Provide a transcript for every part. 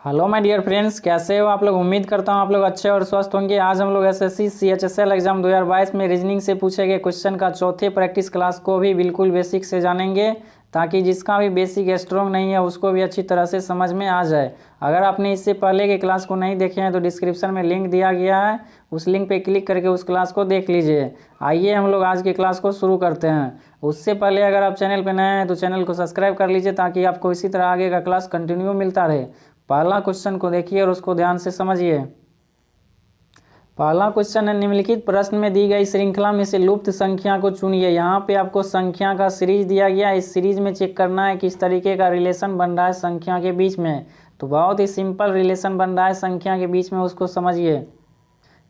Hello my dear friends, कैसे हो आप लोग। उम्मीद करता हूँ आप लोग अच्छे और स्वस्थ होंगे। आज हम लोग एसएससी सीएचएसएल एग्जाम 2022 में रीजनिंग से पूछे गए क्वेश्चन का चौथे प्रैक्टिस क्लास को भी बिल्कुल बेसिक से जानेंगे, ताकि जिसका भी बेसिक स्ट्रॉन्ग नहीं है उसको भी अच्छी तरह से समझ में आ जाए। अगर आपने इससे पहले के क्लास को नहीं देखे हैं तो डिस्क्रिप्शन में लिंक दिया गया है, उस लिंक पे क्लिक करके उस क्लास को देख लीजिए। आइए हम लोग आज की क्लास को शुरू करते हैं। उससे पहले अगर आप चैनल पर नए हैं तो चैनल को सब्सक्राइब कर लीजिए, ताकि आपको इसी तरह आगे का क्लास कंटिन्यू मिलता रहे। पहला क्वेश्चन को देखिए और उसको ध्यान से समझिए। पहला क्वेश्चन है, निम्नलिखित प्रश्न में दी गई श्रृंखला में से लुप्त संख्या को चुनिए। यहाँ पे आपको संख्या का सीरीज दिया गया है। इस सीरीज में चेक करना है किस तरीके का रिलेशन बन रहा है संख्या के बीच में। तो बहुत ही सिंपल रिलेशन बन रहा है संख्या के बीच में, उसको समझिए।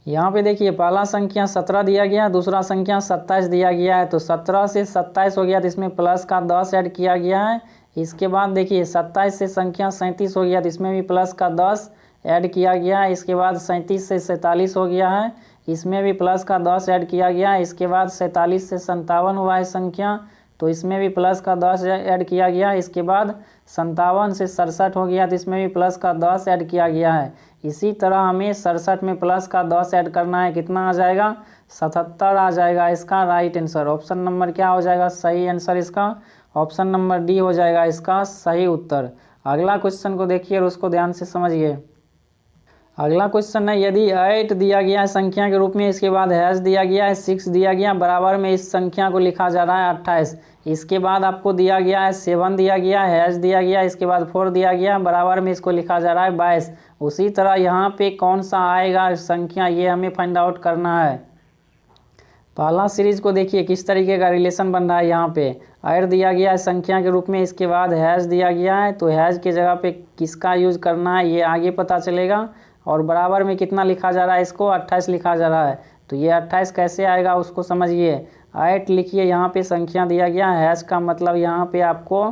यहाँ पे देखिए, पहला संख्या 17 दिया गया है, दूसरा संख्या 27 दिया गया है। तो 17 से 27 हो गया, तो इसमें प्लस का 10 ऐड किया गया है। इसके बाद देखिए 27 से संख्या 37 हो गया, तो इसमें भी प्लस का 10 ऐड किया गया है। इसके बाद 37 से 47 हो गया है, इसमें भी प्लस का 10 ऐड किया गया है। इसके बाद 47 से 57 हुआ है संख्या, तो इसमें भी प्लस का 10 ऐड किया गया है। इसके बाद 57 से 67 हो गया, तो इसमें भी प्लस का 10 ऐड किया गया है। इसी तरह हमें 67 में प्लस का 10 ऐड करना है। कितना आ जाएगा? 77 आ जाएगा इसका राइट आंसर। ऑप्शन नंबर क्या हो जाएगा सही आंसर इसका? ऑप्शन नंबर डी हो जाएगा इसका सही उत्तर। अगला क्वेश्चन को देखिए और उसको ध्यान से समझिए। अगला क्वेश्चन है, यदि 8 दिया गया है संख्या के रूप में, इसके बाद हैश दिया गया है, 6 दिया गया, बराबर में इस संख्या को लिखा जा रहा है 28। इसके बाद आपको दिया गया है 7 दिया गया है, हैश दिया गया है, इसके बाद 4 दिया गया है, बराबर में इसको लिखा जा रहा है 22। उसी तरह यहाँ पे कौन सा आएगा संख्या, ये हमें फाइंड आउट करना है। पहला सीरीज को देखिए किस तरीके का रिलेशन बन रहा है। यहाँ पे 8 दिया गया है संख्या के रूप में, इसके बाद हैश दिया गया है, तो हैश की जगह पे किसका यूज करना है ये आगे पता चलेगा। और बराबर में कितना लिखा जा रहा है, इसको 28 लिखा जा रहा है। तो ये 28 कैसे आएगा उसको समझिए। 8 लिखिए, यहाँ पे संख्या दिया गया है, हैश का मतलब यहाँ पे आपको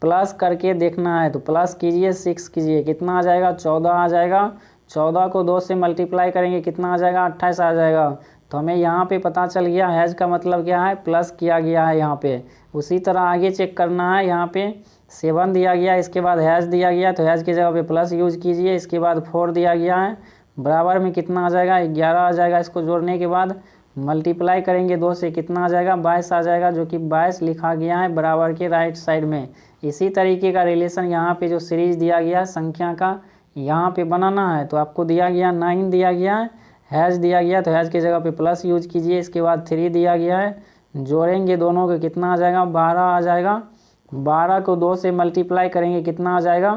प्लस करके देखना है। तो प्लस कीजिए, 6 कीजिए, कितना आ जाएगा? 14 आ जाएगा। 14 को 2 से मल्टीप्लाई करेंगे, कितना आ जाएगा? 28 आ जाएगा। तो हमें यहाँ पे पता चल गया हैश का मतलब क्या है, प्लस किया गया है यहाँ पे। उसी तरह आगे चेक करना है। यहाँ पे 7 दिया गया, इसके बाद हैश दिया गया, तो हैश की जगह पे प्लस यूज कीजिए। इसके बाद 4 दिया गया है, बराबर में कितना आ जाएगा? 11 आ जाएगा। इसको जोड़ने के बाद मल्टीप्लाई करेंगे 2 से, कितना आ जाएगा? 22 आ जाएगा, जो कि 22 लिखा गया है बराबर के राइट साइड में। इसी तरीके का रिलेशन यहाँ पे जो सीरीज दिया गया है संख्या का, यहाँ पे बनाना है। तो आपको दिया गया 9 दिया गया है, हैश दिया गया, तो हैश की जगह पे प्लस यूज कीजिए। इसके बाद 3 दिया गया है, जोड़ेंगे दोनों के, कितना आ जाएगा? 12 आ जाएगा। 12 को 2 से मल्टीप्लाई करेंगे, कितना आ जाएगा?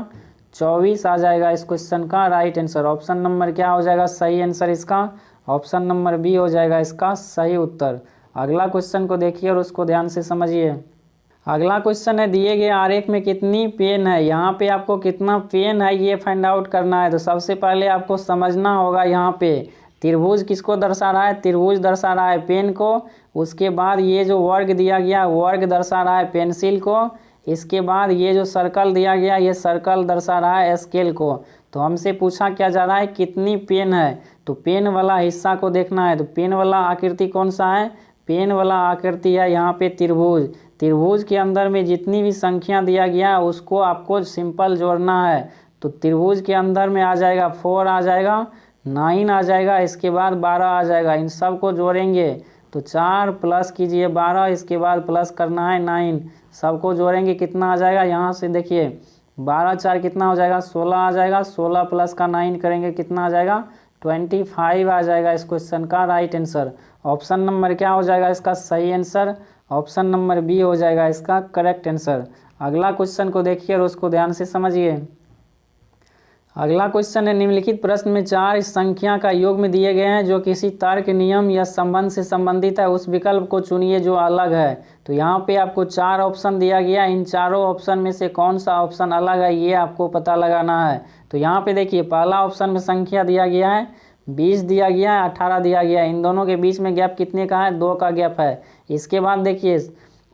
24 आ जाएगा इस क्वेश्चन का राइट आंसर। ऑप्शन नंबर क्या हो जाएगा सही आंसर इसका? ऑप्शन नंबर बी हो जाएगा इसका सही उत्तर। अगला क्वेश्चन को देखिए और उसको ध्यान से समझिए। अगला क्वेश्चन है, दिए गए आरेख में कितनी पेन है। यहाँ पे आपको कितना पेन है ये फाइंड आउट करना है। तो सबसे पहले आपको समझना होगा, यहाँ पे त्रिभुज किसको दर्शा रहा है? त्रिभुज दर्शा रहा है पेन को। उसके बाद ये जो वर्ग दिया गया वर्ग दर्शा रहा है पेंसिल को। इसके बाद ये जो सर्कल दिया गया ये सर्कल दर्शा रहा है स्केल को। तो हमसे पूछा क्या जा रहा है, कितनी पेन है। तो पेन वाला हिस्सा को देखना है। तो पेन वाला आकृति कौन सा है? पेन वाला आकृति है यहाँ पे त्रिभुज। त्रिभुज के अंदर में जितनी भी संख्या दिया गया उसको आपको सिंपल जोड़ना है। तो त्रिभुज के अंदर में आ जाएगा 4 आ जाएगा, 9 आ जाएगा, इसके बाद 12 आ जाएगा। इन सब को जोड़ेंगे तो 4 प्लस कीजिए 12, इसके बाद प्लस करना है 9, सबको जोड़ेंगे कितना आ जाएगा? यहाँ से देखिए 12 4 कितना हो जाएगा? 16 आ जाएगा। 16 प्लस का 9 करेंगे, कितना आ जाएगा? 25 आ जाएगा इस क्वेश्चन का राइट आंसर। ऑप्शन नंबर क्या हो जाएगा इसका सही आंसर? ऑप्शन नंबर बी हो जाएगा इसका करेक्ट आंसर। अगला क्वेश्चन को देखिए और उसको ध्यान से समझिए। अगला क्वेश्चन है, निम्नलिखित प्रश्न में 4 संख्या का योग में दिए गए हैं जो किसी तर्क नियम या संबंध से संबंधित है, उस विकल्प को चुनिए जो अलग है। तो यहाँ पे आपको 4 ऑप्शन दिया गया, इन चारों ऑप्शन में से कौन सा ऑप्शन अलग है ये आपको पता लगाना है। तो यहाँ पे देखिए पहला ऑप्शन में संख्या दिया गया है 20 दिया गया है, 18 दिया गया है। इन दोनों के बीच में गैप कितने का है? 2 का गैप है। इसके बाद देखिए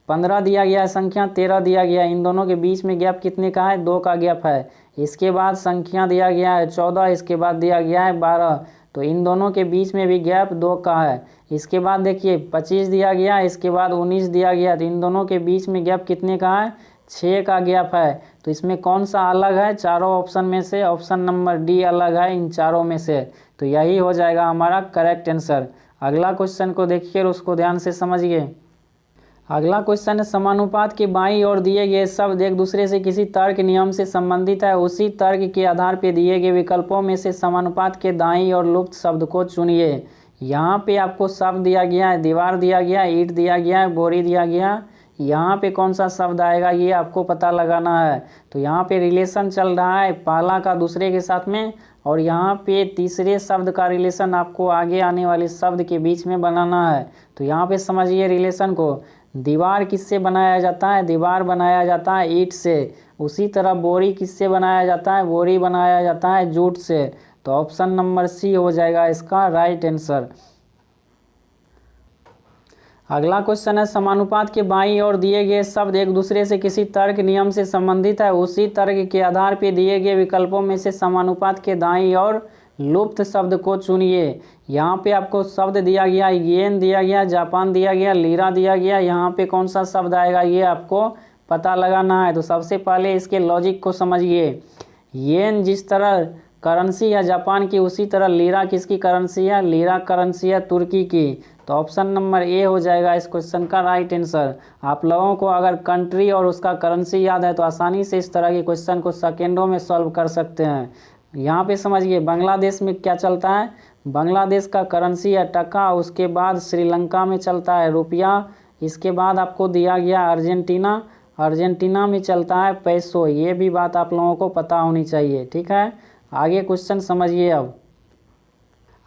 15 दिया गया है संख्या, 13 दिया गया है। इन दोनों के बीच में गैप कितने का है? 2 का गैप है। इसके बाद संख्या दिया गया है 14, इसके बाद दिया गया है 12, तो इन दोनों के बीच में भी गैप 2 का है। इसके बाद देखिए 25 दिया गया है, इसके बाद 19 दिया गया है, तो इन दोनों के बीच में गैप कितने का है? 6 का गैप है। तो इसमें कौन सा अलग है चारों ऑप्शन में से? ऑप्शन नंबर डी अलग है इन चारों में से। तो यही हो जाएगा हमारा करेक्ट आंसर। अगला क्वेश्चन को देखिए और उसको ध्यान से समझिए। अगला क्वेश्चन है, समानुपात के बाईं ओर दिए गए शब्द एक दूसरे से किसी तर्क नियम से संबंधित है, उसी तर्क के आधार पर दिए गए विकल्पों में से समानुपात के दाईं ओर लुप्त शब्द को चुनिए। यहाँ पे आपको शब्द दिया गया है, दीवार दिया गया है, ईंट दिया गया है, बोरी दिया गया है। यहाँ पे कौन सा शब्द आएगा ये आपको पता लगाना है। तो यहाँ पे रिलेशन चल रहा है पहला का दूसरे के साथ में, और यहाँ पे तीसरे शब्द का रिलेशन आपको आगे आने वाले शब्द के बीच में बनाना है। तो यहाँ पे समझिए रिलेशन को। दीवार किससे बनाया जाता है? दीवार बनाया जाता है ईंट से। उसी तरह बोरी किससे बनाया जाता है? बोरी बनाया जाता है जूट से। तो ऑप्शन नंबर सी हो जाएगा इसका राइट आंसर। अगला क्वेश्चन है, समानुपात के बाईं ओर दिए गए शब्द एक दूसरे से किसी तर्क नियम से संबंधित है, उसी तर्क के आधार पर दिए गए विकल्पों में से समानुपात के दाईं ओर लुप्त शब्द को चुनिए। यहाँ पे आपको शब्द दिया गया, येन दिया गया, जापान दिया गया, लीरा दिया गया। यहाँ पे कौन सा शब्द आएगा ये आपको पता लगाना है। तो सबसे पहले इसके लॉजिक को समझिए। येन जिस तरह करेंसी है जापान की, उसी तरह लीरा किसकी करेंसी है? लीरा करेंसी है तुर्की की। तो ऑप्शन नंबर ए हो जाएगा इस क्वेश्चन का राइट आंसर। आप लोगों को अगर कंट्री और उसका करेंसी याद है तो आसानी से इस तरह के क्वेश्चन को सेकेंडों में सॉल्व कर सकते हैं। यहाँ पे समझिए बांग्लादेश में क्या चलता है? बांग्लादेश का करेंसी है टका, उसके बाद श्रीलंका में चलता है रुपया, इसके बाद आपको दिया गया अर्जेंटीना, अर्जेंटीना में चलता है पैसो। ये भी बात आप लोगों को पता होनी चाहिए, ठीक है। आगे क्वेश्चन समझिए। अब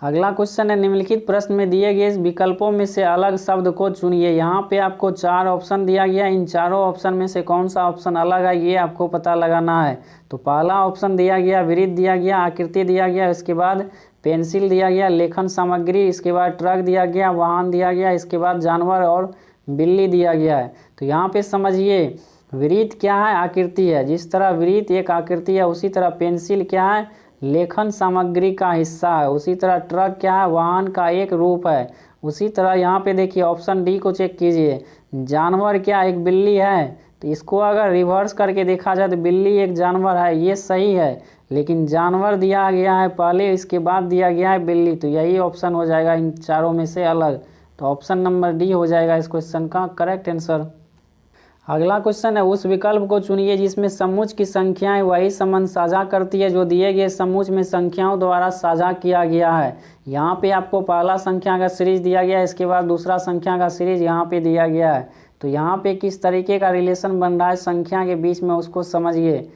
अगला क्वेश्चन है, निम्नलिखित प्रश्न में दिए गए विकल्पों में से अलग शब्द को चुनिए। यहाँ पे आपको 4 ऑप्शन दिया गया, इन चारों ऑप्शन में से कौन सा ऑप्शन अलग है ये आपको पता लगाना है। तो पहला ऑप्शन दिया गया वृत्त दिया गया, आकृति दिया गया, इसके बाद पेंसिल दिया गया, लेखन सामग्री, इसके बाद ट्रक दिया गया, वाहन दिया गया, इसके बाद जानवर और बिल्ली दिया गया है। तो यहाँ पे समझिए वृत्त क्या है? आकृति है। जिस तरह वृत्त एक आकृति है, उसी तरह पेंसिल क्या है? लेखन सामग्री का हिस्सा है। उसी तरह ट्रक क्या है? वाहन का एक रूप है। उसी तरह यहाँ पे देखिए ऑप्शन डी को चेक कीजिए, जानवर क्या? एक बिल्ली है। तो इसको अगर रिवर्स करके देखा जाए तो बिल्ली एक जानवर है, ये सही है, लेकिन जानवर दिया गया है पहले, इसके बाद दिया गया है बिल्ली। तो यही ऑप्शन हो जाएगा इन चारों में से अलग। तो ऑप्शन नंबर डी हो जाएगा इस क्वेश्चन का करेक्ट आंसर। अगला क्वेश्चन है, उस विकल्प को चुनिए जिसमें समुच्च की संख्याएं वही संबंध साझा करती है जो दिए गए समुच्च में संख्याओं द्वारा साझा किया गया है। यहाँ पे आपको पहला संख्या का सीरीज दिया गया है, इसके बाद दूसरा संख्या का सीरीज यहाँ पे दिया गया है। तो यहाँ पे किस तरीके का रिलेशन बन रहा है संख्या के बीच में उसको समझिए।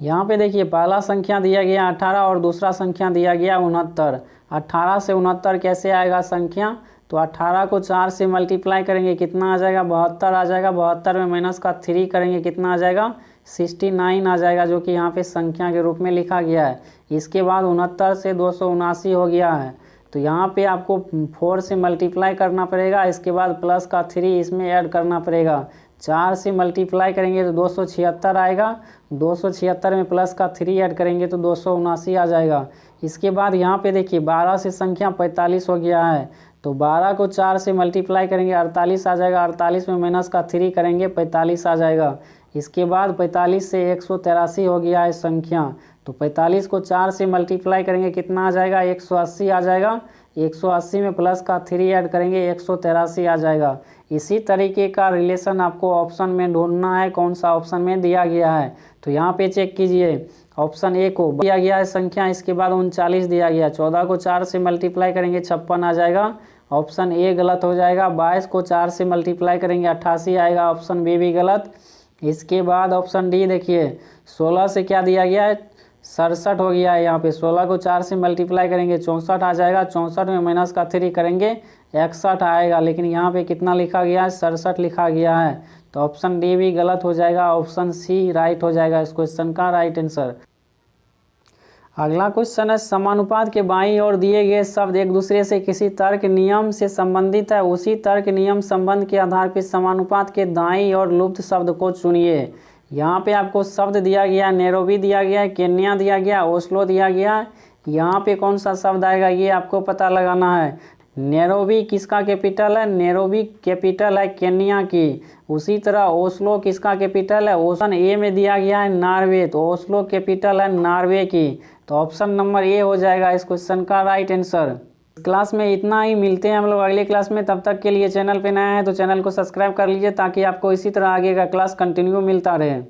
यहाँ पे देखिए पहला संख्या दिया गया 18 और दूसरा संख्या दिया गया 69। 18 से 69 कैसे आएगा संख्या? तो 18 को 4 से मल्टीप्लाई करेंगे कितना आ जाएगा? 72 आ जाएगा। 72 में माइनस का 3 करेंगे कितना आ जाएगा? 69 आ जाएगा, जो कि यहाँ पे संख्या के रूप में लिखा गया है। इसके बाद 69 से 279 हो गया है। तो यहाँ पे आपको 4 से मल्टीप्लाई करना पड़ेगा, इसके बाद प्लस का 3 इसमें ऐड करना पड़ेगा। 4 से मल्टीप्लाई करेंगे तो 276 आएगा, 276 में प्लस का 3 ऐड करेंगे तो 279 आ जाएगा। इसके बाद यहाँ पे देखिए 12 से संख्या 45 हो गया है। तो 12 को 4 से मल्टीप्लाई करेंगे 48 आ जाएगा, 48 में माइनस का 3 करेंगे 45 आ जाएगा। इसके बाद 45 से 183 हो गया है संख्या। तो 45 को 4 से मल्टीप्लाई करेंगे कितना आ जाएगा? 180 आ जाएगा। 180 में प्लस का 3 ऐड करेंगे 183 आ जाएगा। इसी तरीके का रिलेशन आपको ऑप्शन में ढूंढना है, कौन सा ऑप्शन में दिया गया है। तो यहाँ पे चेक कीजिए, ऑप्शन ए को दिया गया है संख्या, इसके बाद 39 दिया गया। 14 को 4 से मल्टीप्लाई करेंगे 56 आ जाएगा, ऑप्शन ए गलत हो जाएगा। 22 को 4 से मल्टीप्लाई करेंगे 88 आएगा, ऑप्शन बी भी गलत। इसके बाद ऑप्शन डी देखिए 16 से क्या दिया गया है? 67 हो गया है। यहाँ पे 16 को 4 से मल्टीप्लाई करेंगे 64 आ जाएगा, 64 में माइनस का 3 करेंगे 61 आएगा, लेकिन यहाँ पे कितना लिखा गया है? 67 लिखा गया है। तो ऑप्शन डी भी गलत हो जाएगा, ऑप्शन सी राइट हो जाएगा इस क्वेश्चन का राइट आंसर। अगला क्वेश्चन है, समानुपात के बाईं ओर दिए गए शब्द एक दूसरे से किसी तर्क नियम से संबंधित है, उसी तर्क नियम संबंध के आधार पर समानुपात के दाईं ओर लुप्त शब्द को चुनिए। यहाँ पे आपको शब्द दिया गया, नैरोबी दिया गया है, केन्या दिया गया, ओस्लो दिया गया है। यहाँ पे कौन सा शब्द आएगा ये आपको पता लगाना है। नैरोबी किसका कैपिटल है? नैरोबी कैपिटल है केन्या की। उसी तरह ओस्लो किसका कैपिटल है? ऑप्शन ए में दिया गया है नॉर्वे, तो ओस्लो कैपिटल है नॉर्वे की। तो ऑप्शन नंबर ए हो जाएगा इस क्वेश्चन का राइट आंसर। क्लास में इतना ही, मिलते हैं हम लोग अगले क्लास में। तब तक के लिए चैनल पे नया है तो चैनल को सब्सक्राइब कर लीजिए ताकि आपको इसी तरह आगे का क्लास कंटिन्यू मिलता रहे।